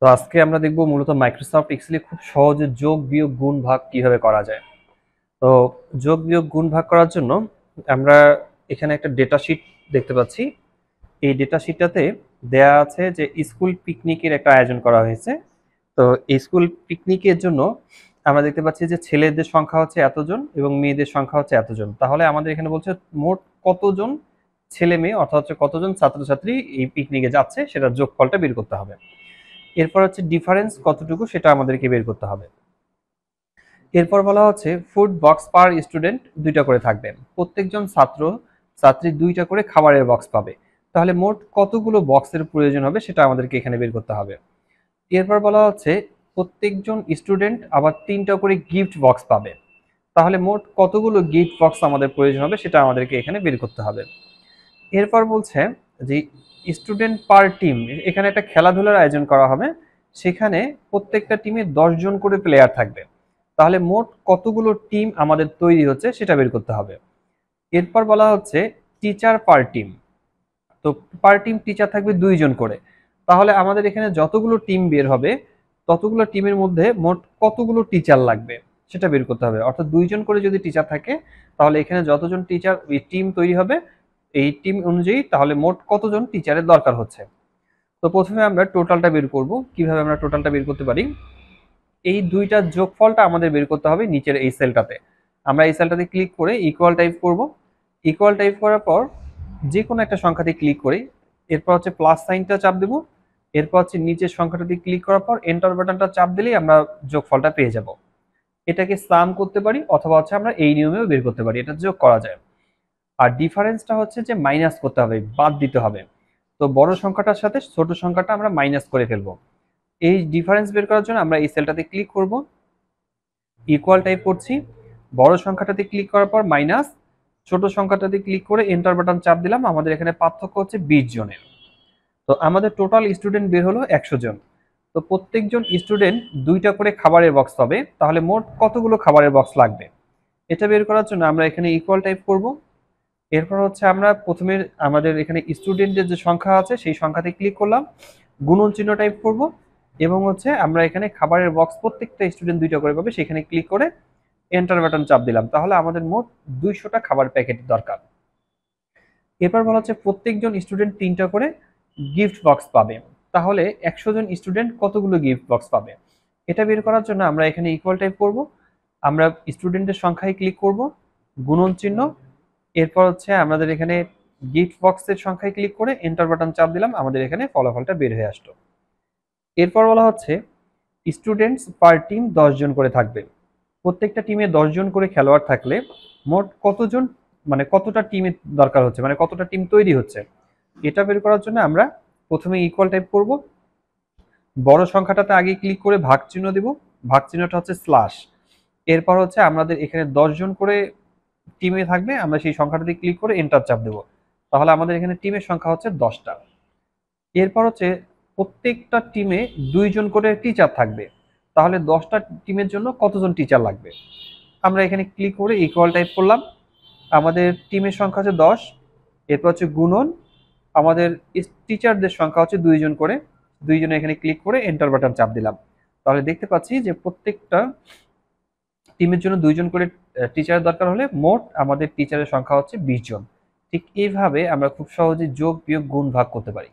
তো আজকে আমরা দেখব মূলত মাইক্রোসফট এক্সেলে খুব সহজে যোগ বিয়োগ গুণ ভাগ কিভাবে করা যায়। তো যোগ বিয়োগ গুণ ভাগ করার জন্য আমরা এখানে একটা ডেটা শিট দেখতে পাচ্ছি। এই ডেটা শিটটাতে দেয়া আছে যে স্কুল পিকনিকের একটা আয়োজন করা হয়েছে। তো এই স্কুল পিকনিকের জন্য আমরা দেখতে পাচ্ছি যে ছেলেদের সংখ্যা হচ্ছে এতজন এবং মেয়েদের সংখ্যা হচ্ছে এতজন। তাহলে আমাদের এখানে বলছে মোট কতজন ছেলে মেয়ে অর্থাৎ হচ্ছে কতজন ছাত্রছাত্রী এই পিকনিকে যাচ্ছে সেটার যোগফলটা বের করতে হবে। এরপর হচ্ছে ডিফারেন্স কতটুকু সেটা আমাদেরকে বের করতে হবে। এরপর বলা হচ্ছে ফুড বক্স পার স্টুডেন্ট দুইটা করে থাকবে, প্রত্যেকজন ছাত্র ছাত্রী দুইটা করে খাবারের বক্স পাবে। তাহলে মোট কতগুলো বক্সের প্রয়োজন হবে সেটা আমাদেরকে এখানে বের করতে হবে। এরপর বলা হচ্ছে প্রত্যেকজন স্টুডেন্ট আবার তিনটা করে গিফট বক্স পাবে। তাহলে মোট কতগুলো গিফট বক্স আমাদের প্রয়োজন হবে সেটা আমাদেরকে এখানে বের করতে হবে। এরপর বলছে যে স্টুডেন্ট পার টিম, এখানে একটা খেলাধুলার আয়োজন করা হবে, সেখানে প্রত্যেকটা টিমে 10 জন করে প্লেয়ার থাকবে। তাহলে মোট কতগুলো টিম আমাদের তৈরি হচ্ছে সেটা বের করতে হবে। এরপর বলা হচ্ছে টিচার পার টিম, তো পার টিম টিচার থাকবে 2 জন করে। তাহলে আমাদের এখানে যতগুলো টিম বের হবে ততগুলো টিমের মধ্যে মোট কতগুলো টিচার লাগবে সেটা বের করতে হবে। অর্থাৎ 2 জন করে যদি টিচার থাকে তাহলে এখানে যতজন টিচার টিম তৈরি হবে এই টিম অনুযায়ী তাহলে মোট কতজন টিচারের দরকার হচ্ছে। তো প্রথমে আমরা টোটালটা বের করব। কিভাবে আমরা টোটালটা বের করতে পারি, এই দুইটার যোগফলটা আমাদের বের করতে হবে নিচের এই সেলটাতে। আমরা এই সেলটাতে ক্লিক করে ইকুয়াল টাইপ করব। ইকুয়াল টাইপ করার পর যে কোনো একটা সংখ্যাতে ক্লিক করি, এরপর হচ্ছে প্লাস সাইনটা চাপ দেব, এরপর হচ্ছে নিচের সংখ্যাটাতে ক্লিক করার পর এন্টার বাটনটা চাপ দিলেই আমরা যোগফলটা পেয়ে যাব। এটাকে সাম করতে পারি অথবা হচ্ছে আমরা এই নিয়মেও বের করতে পারি, এটা যোগ করা যায়। আর ডিফারেন্সটা হচ্ছে যে মাইনাস করতে হবে, বাদ দিতে হবে। তো বড় সংখ্যাটার সাথে ছোট সংখ্যাটা আমরা মাইনাস করে ফেলবো। এই ডিফারেন্স বের করার জন্য আমরা এই সেলটাতে ক্লিক করব, ইকুয়াল টাইপ করছি, বড় সংখ্যাটাতে ক্লিক করার পর মাইনাস, ছোট সংখ্যাটাতে ক্লিক করে এন্টার বাটন চাপ দিলাম। আমাদের এখানে পার্থক্য হচ্ছে 20 জনের। তো আমাদের টোটাল স্টুডেন্ট বের হলো 100 জন। তো প্রত্যেকজন স্টুডেন্ট দুইটা করে খাবারের বক্স পাবে। তাহলে মোট কতগুলো খাবারের বক্স লাগবে এটা বের করার জন্য আমরা এখানে ইকুয়াল টাইপ করব। এরপর হচ্ছে আমরা প্রথমে আমাদের এখানে স্টুডেন্টের যে সংখ্যা আছে সেই সংখ্যাতে ক্লিক করলাম, গুণন চিহ্ন টাইপ করব এবং হচ্ছে আমরা এখানে খাবারের বক্স প্রত্যেকটা স্টুডেন্ট দুইটা করে পাবে সেখানে ক্লিক করে এন্টার বাটন চাপ দিলাম। তাহলে আমাদের মোট 200টা খাবার প্যাকেট দরকার। এরপর বলা হচ্ছে প্রত্যেকজন স্টুডেন্ট তিনটা করে গিফট বক্স পাবে। তাহলে 100 জন স্টুডেন্ট কতগুলো গিফট বক্স পাবে এটা বের করার জন্য আমরা এখানে ইকুয়াল টাইপ করব। আমরা স্টুডেন্টের সংখ্যায় ক্লিক করব, গুণন চিহ্ন, এরপর হচ্ছে আমাদের এখানে গিফট বক্সের সংখ্যায় ক্লিক করে এন্টার বাটন চাপ দিলাম। আমাদের এখানে ফলাফলটা বের হয়ে আসলো। এরপর বলা হচ্ছে স্টুডেন্টস পার টিম 10 জন করে থাকবে। প্রত্যেকটা টিমে 10 জন করে খেলোয়াড় থাকলে মোট কতজন, মানে কতটা টিমের দরকার হচ্ছে, মানে কতটা টিম তৈরি হচ্ছে এটা বের করার জন্য আমরা প্রথমে ইকুয়াল টাইপ করব, বড় সংখ্যাটাতে আগে ক্লিক করে ভাগ চিহ্ন দিব, ভাগ চিহ্নটা হচ্ছে স্ল্যাশ। এরপর হচ্ছে আমাদের এখানে 10 জন করে টিমে থাকবে, আমরা সেই সংখ্যাটাতে ক্লিক করে এন্টার চাপ দেবো। তাহলে আমাদের এখানে টিমের সংখ্যা হচ্ছে 10টা। এরপর হচ্ছে প্রত্যেকটা টিমে 2 জন করে টিচার থাকবে। তাহলে 10টা টিমের জন্য কতজন টিচার লাগবে আমরা এখানে ক্লিক করে ইকুয়াল টাইপ করলাম। আমাদের টিমের সংখ্যা হচ্ছে 10, এরপর হচ্ছে গুণন, আমাদের টিচারদের সংখ্যা হচ্ছে 2 জন করে, 2 জনে এখানে ক্লিক করে এন্টার বাটন চাপ দিলাম। তাহলে দেখতে পাচ্ছি যে প্রত্যেকটা টিমের জন্য 2 জন করে টিচার দরকার হলে মোট আমাদের টিচারের সংখ্যা হচ্ছে 20 জন। ঠিক এইভাবে আমরা খুব সহজে যোগ বিয়োগ গুণ ভাগ করতে পারি।